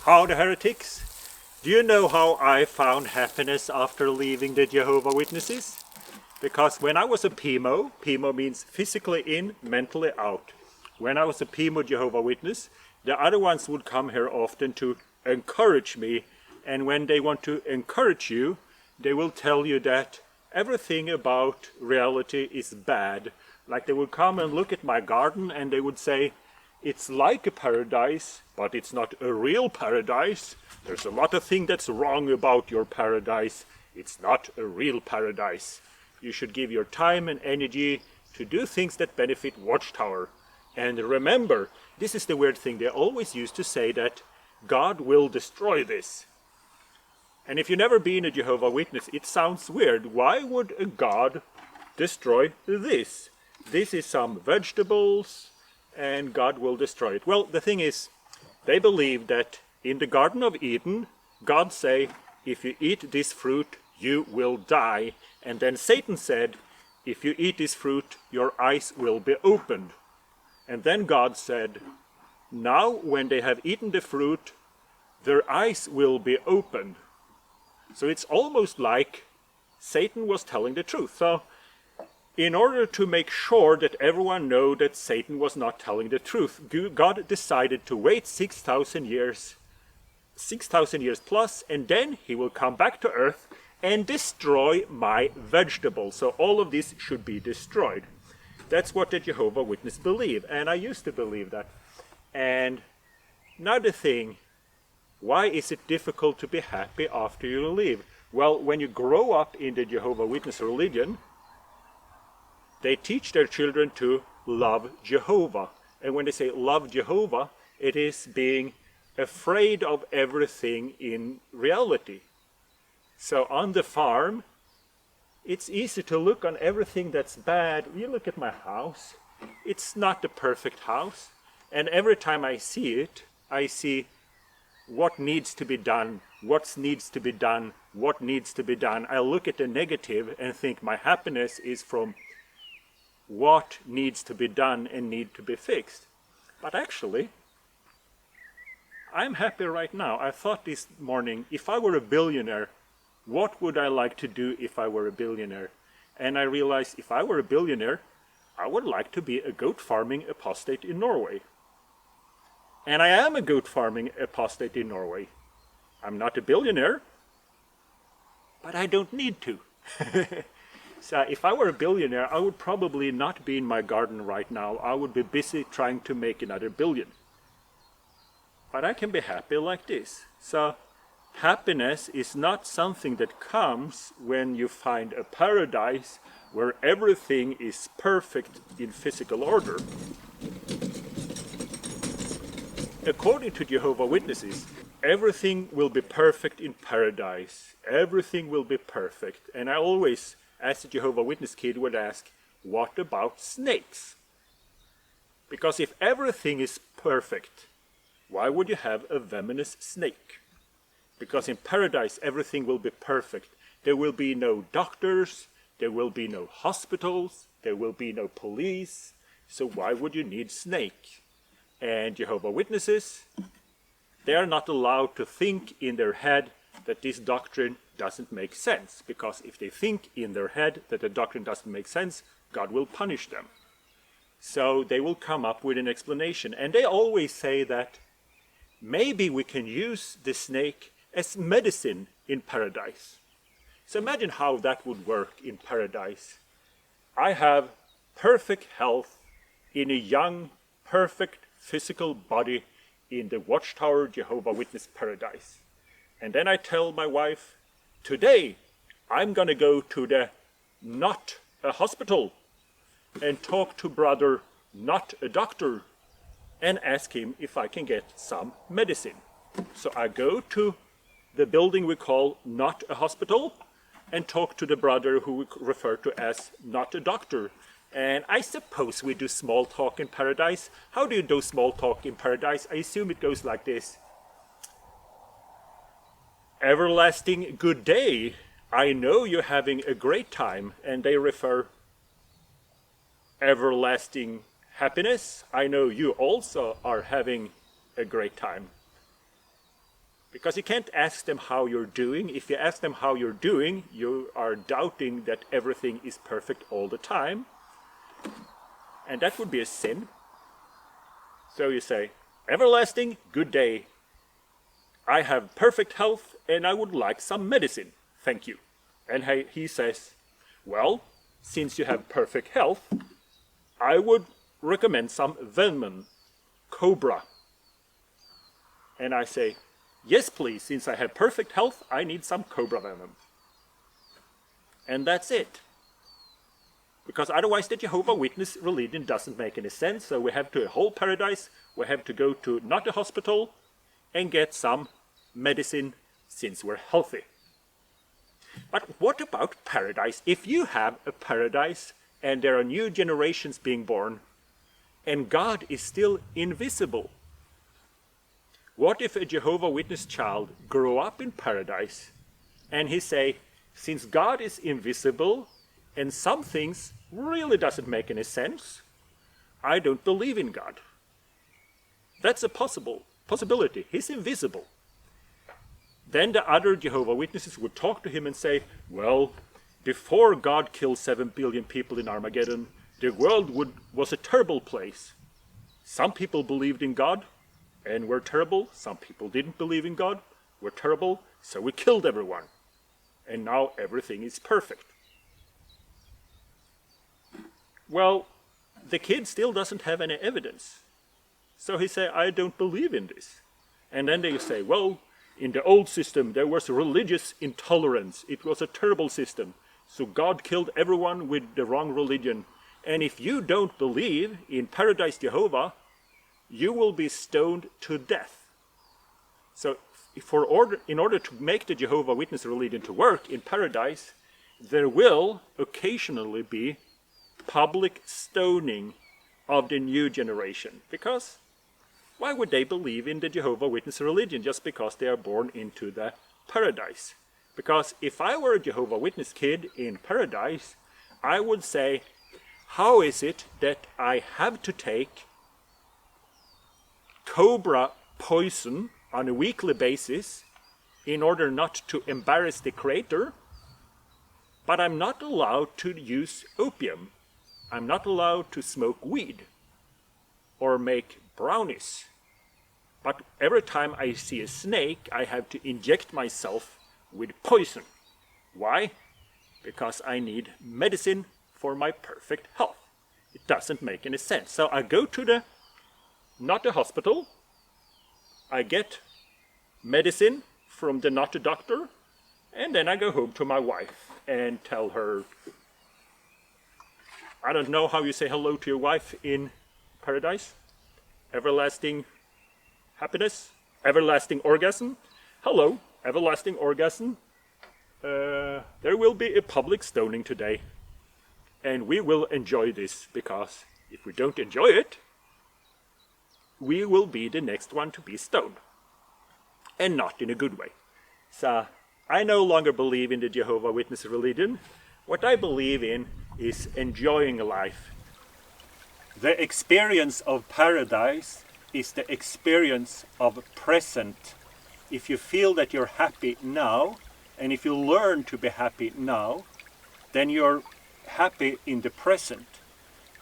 How the heretics? Do you know how I found happiness after leaving the Jehovah Witnesses? Because when I was a PIMO, PIMO means physically in, mentally out. When I was a PIMO Jehovah Witness, the other ones would come here often to encourage me, and when they want to encourage you, they will tell you that everything about reality is bad. Like they would come and look at my garden and they would say, it's like a paradise, but it's not a real paradise. There's a lot of things that's wrong about your paradise. It's not a real paradise. You should give your time and energy to do things that benefit Watchtower. And remember, this is the weird thing, they always used to say that God will destroy this. And if you've never been a Jehovah Witness, it sounds weird. Why would a God destroy this? This is some vegetables, and God will destroy it. Well, the thing is, they believe that in the Garden of Eden, God say, if you eat this fruit, you will die. And then Satan said, if you eat this fruit, your eyes will be opened. And then God said, now when they have eaten the fruit, their eyes will be opened. So it's almost like Satan was telling the truth. So in order to make sure that everyone know that Satan was not telling the truth, God decided to wait 6,000 years plus, and then he will come back to earth and destroy my vegetables. So all of this should be destroyed. That's what the Jehovah Witness believe, and I used to believe that. And another thing, why is it difficult to be happy after you leave? Well, when you grow up in the Jehovah Witness religion, they teach their children to love Jehovah. And when they say love Jehovah, it is being afraid of everything in reality. So on the farm, it's easy to look on everything that's bad. You look at my house, it's not the perfect house. And every time I see it, I see what needs to be done, what needs to be done, what needs to be done. I look at the negative and think my happiness is from what needs to be done and need to be fixed. But actually, I'm happy right now. I thought this morning, if I were a billionaire, what would I like to do if I were a billionaire? And I realized if I were a billionaire, I would like to be a goat farming apostate in Norway. And I am a goat farming apostate in Norway. I'm not a billionaire, but I don't need to. So if I were a billionaire, I would probably not be in my garden right now. I would be busy trying to make another billion. But I can be happy like this. So happiness is not something that comes when you find a paradise where everything is perfect in physical order. According to Jehovah Witnesses, everything will be perfect in paradise. Everything will be perfect. And I always, as a Jehovah Witness kid, would ask, what about snakes? Because if everything is perfect, why would you have a venomous snake? Because in paradise everything will be perfect. There will be no doctors, there will be no hospitals, there will be no police. So why would you need snake? And Jehovah Witnesses, they are not allowed to think in their head that this doctrine doesn't make sense. Because if they think in their head that the doctrine doesn't make sense, God will punish them. So they will come up with an explanation. And they always say that maybe we can use the snake as medicine in paradise. So imagine how that would work in paradise. I have perfect health in a young, perfect physical body in the Watchtower Jehovah Witness paradise. And then I tell my wife, today I'm gonna go to the not a hospital and talk to brother not a doctor and ask him if I can get some medicine. So I go to the building we call not a hospital and talk to the brother who we refer to as not a doctor. And I suppose we do small talk in paradise. How do you do small talk in paradise? I assume it goes like this. Everlasting good day. I know you're having a great time. And they refer everlasting happiness. I know you also are having a great time. Because you can't ask them how you're doing. If you ask them how you're doing, you are doubting that everything is perfect all the time. And that would be a sin. So you say, everlasting, good day. I have perfect health and I would like some medicine. Thank you. And he says, well, since you have perfect health, I would recommend some venom, cobra. And I say, yes, please, since I have perfect health, I need some cobra venom. And that's it. Because otherwise the Jehovah Witness religion doesn't make any sense. So we have to a whole paradise, we have to go to not a hospital and get some medicine since we're healthy. But what about paradise? If you have a paradise and there are new generations being born and God is still invisible, what if a Jehovah Witness child grow up in paradise and he say, since God is invisible and some things really doesn't make any sense, I don't believe in God. That's a possibility. He's invisible. Then the other Jehovah Witnesses would talk to him and say, well, before God killed 7 billion people in Armageddon, the world was a terrible place. Some people believed in God and were terrible. Some people didn't believe in God, were terrible, so we killed everyone. And now everything is perfect. Well, the kid still doesn't have any evidence. So he say, I don't believe in this. And then they say, well, in the old system there was religious intolerance. It was a terrible system. So God killed everyone with the wrong religion. And if you don't believe in Paradise Jehovah, you will be stoned to death. So in order to make the Jehovah Witness religion to work in paradise, there will occasionally be public stoning of the new generation. Because why would they believe in the Jehovah Witness religion just because they are born into the paradise? Because if I were a Jehovah Witness kid in paradise, I would say, how is it that I have to take cobra poison on a weekly basis in order not to embarrass the creator, but I'm not allowed to use opium. I'm not allowed to smoke weed or make brownies. But every time I see a snake, I have to inject myself with poison. Why? Because I need medicine for my perfect health. It doesn't make any sense. So I go to not a hospital, I get medicine from the not a doctor, and then I go home to my wife and tell her, I don't know how you say hello to your wife in paradise. Everlasting happiness, everlasting orgasm. Hello, everlasting orgasm. There will be a public stoning today. And we will enjoy this, because if we don't enjoy it, we will be the next one to be stoned. And not in a good way. So I no longer believe in the Jehovah Witness religion. What I believe in is enjoying life. The experience of paradise is the experience of present. If you feel that you're happy now, and if you learn to be happy now, then you're happy in the present.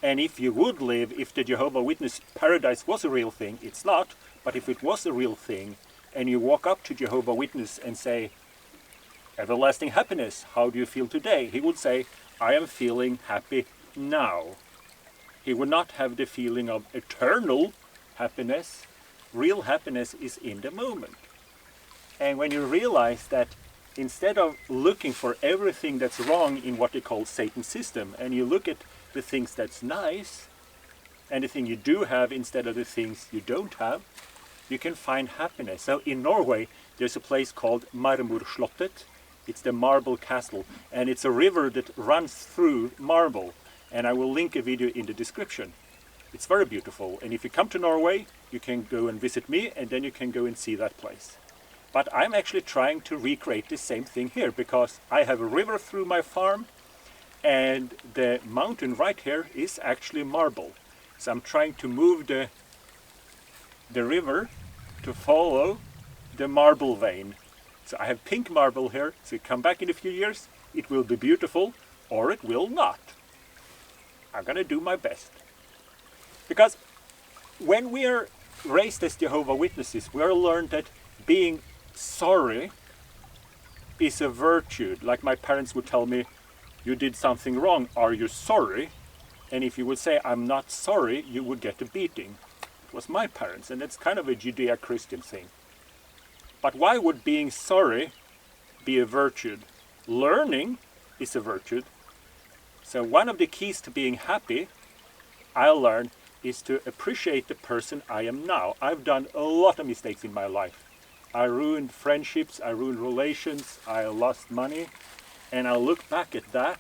And if you would live, if the Jehovah Witness paradise was a real thing, it's not, but if it was a real thing, and you walk up to Jehovah Witness and say, everlasting happiness, how do you feel today? He would say, I am feeling happy now. He would not have the feeling of eternal happiness. Real happiness is in the moment. And when you realize that instead of looking for everything that's wrong in what they call Satan's system, and you look at the things that's nice, and the thing you do have instead of the things you don't have, you can find happiness. So in Norway, there's a place called Marmorslottet. It's the marble castle, and it's a river that runs through marble. And I will link a video in the description. It's very beautiful, and if you come to Norway, you can go and visit me, and then you can go and see that place. But I'm actually trying to recreate the same thing here, because I have a river through my farm, and the mountain right here is actually marble. So I'm trying to move the river to follow the marble vein. So I have pink marble here, so come back in a few years, it will be beautiful, or it will not. I'm gonna do my best. Because when we are raised as Jehovah Witnesses, we are learned that being sorry is a virtue. Like my parents would tell me, you did something wrong, are you sorry? And if you would say, I'm not sorry, you would get a beating. It was my parents, and it's kind of a Judeo-Christian thing. But why would being sorry be a virtue? Learning is a virtue. So one of the keys to being happy, I learned, is to appreciate the person I am now. I've done a lot of mistakes in my life. I ruined friendships, I ruined relations, I lost money. And I look back at that,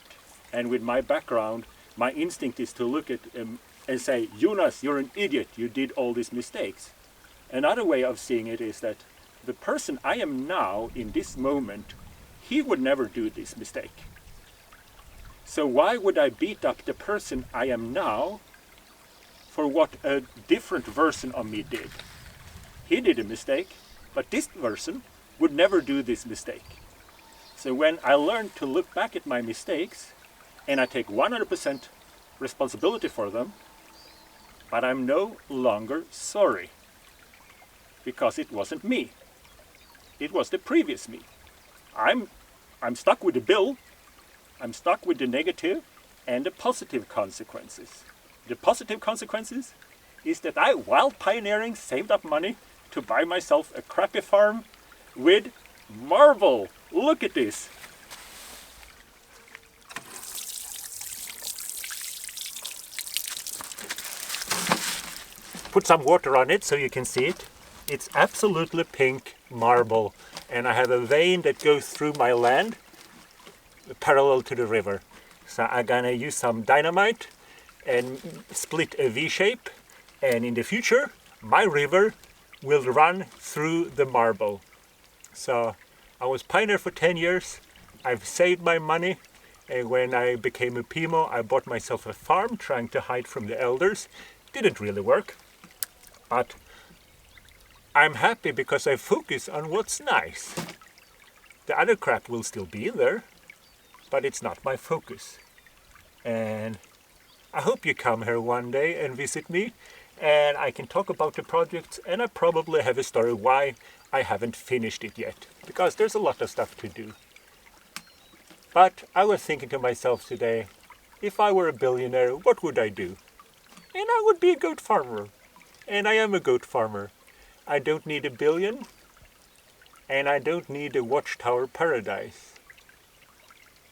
and with my background, my instinct is to look at him and say, Jonas, you're an idiot, you did all these mistakes. Another way of seeing it is that the person I am now, in this moment, he would never do this mistake. So why would I beat up the person I am now for what a different version of me did? He did a mistake, but this person would never do this mistake. So when I learned to look back at my mistakes, and I take 100% responsibility for them, but I'm no longer sorry, because it wasn't me. It was the previous me. I'm stuck with the bill, I'm stuck with the negative and the positive consequences. The positive consequences is that I, while pioneering, saved up money to buy myself a crappy farm with marble. Look at this. Put some water on it so you can see it. It's absolutely pink marble, and I have a vein that goes through my land parallel to the river. So I'm gonna use some dynamite and split a V shape, and in the future my river will run through the marble. So I was pioneer for 10 years, I've saved my money, and when I became a PIMO I bought myself a farm trying to hide from the elders. Didn't really work, but I'm happy because I focus on what's nice. The other crap will still be in there, but it's not my focus. And I hope you come here one day and visit me, and I can talk about the project, and I probably have a story why I haven't finished it yet, because there's a lot of stuff to do. But I was thinking to myself today, if I were a billionaire, what would I do? And I would be a goat farmer. And I am a goat farmer. I don't need $1 billion, and I don't need a Watchtower paradise.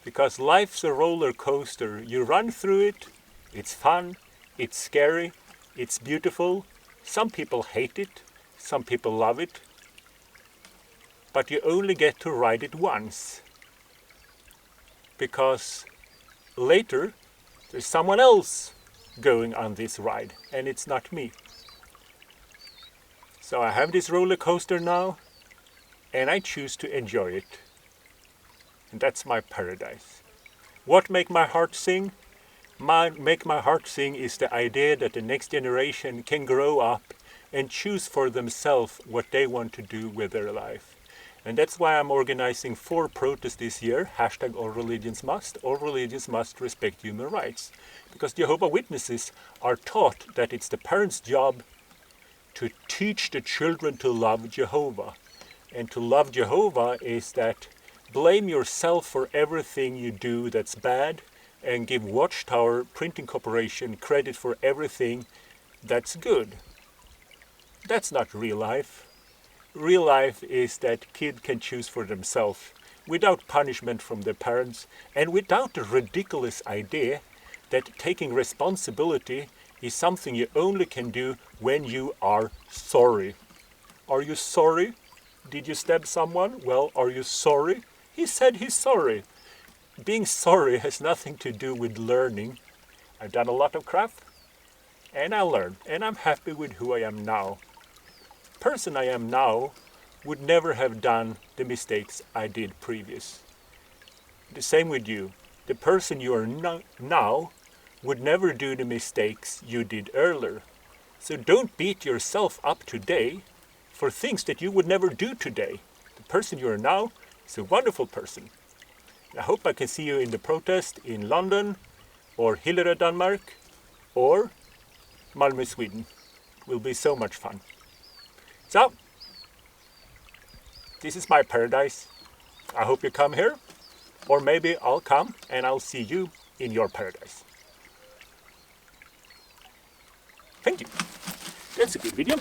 Because life's a roller coaster. You run through it, it's fun, it's scary, it's beautiful. Some people hate it, some people love it. But you only get to ride it once. Because later there's someone else going on this ride, and it's not me. So I have this roller coaster now, and I choose to enjoy it. And that's my paradise. What make my heart sing? Make my heart sing is the idea that the next generation can grow up and choose for themselves what they want to do with their life. And that's why I'm organizing 4 protests this year, hashtag all religions must respect human rights. Because Jehovah Witnesses are taught that it's the parents' job to teach the children to love Jehovah. And to love Jehovah is that blame yourself for everything you do that's bad, and give Watchtower Printing Corporation credit for everything that's good. That's not real life. Real life is that kids can choose for themselves without punishment from their parents, and without the ridiculous idea that taking responsibility is something you only can do when you are sorry. Are you sorry? Did you stab someone? Well, are you sorry? He said he's sorry. Being sorry has nothing to do with learning. I've done a lot of crap, and I learned, and I'm happy with who I am now. The person I am now would never have done the mistakes I did previous. The same with you. The person you are now would never do the mistakes you did earlier. So don't beat yourself up today for things that you would never do today. The person you are now is a wonderful person. I hope I can see you in the protest in London, or Hillerød Denmark, or Malmö Sweden. It will be so much fun. So, this is my paradise. I hope you come here, or maybe I'll come and I'll see you in your paradise. Thank you. That's a good video.